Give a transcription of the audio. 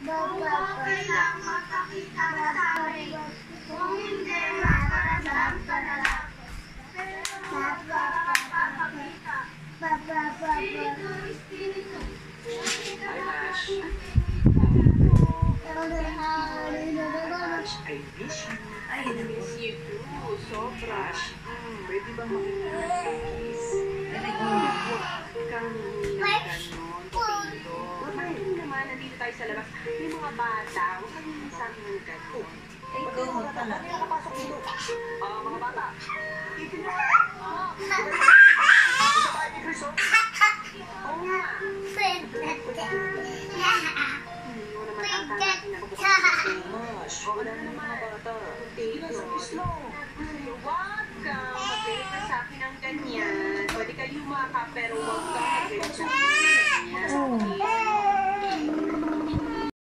Kung okay lang magpakita ka sa amin, kung hindi, maparamdam ka na lang. Pero huwag ka magpapakita. Espiritu, Espiritu, Hi, Ash. I miss you. I miss you too. Sobra. Pwede ba makita ng cookies? Huwag kang hihinang ganon, Tito. Bakit naman, nandito tayo sa labas. May mga bata. Huwag kang hihinang sa akin ng ganon. Ikaw pala. Nakapasok dito. Mga bata. Dito na. Isa tayo ni Chris, oh. Oo nga. Hindi mo naman ata natin nakukuha. Mas, wala na mga bata. Tito. Tito.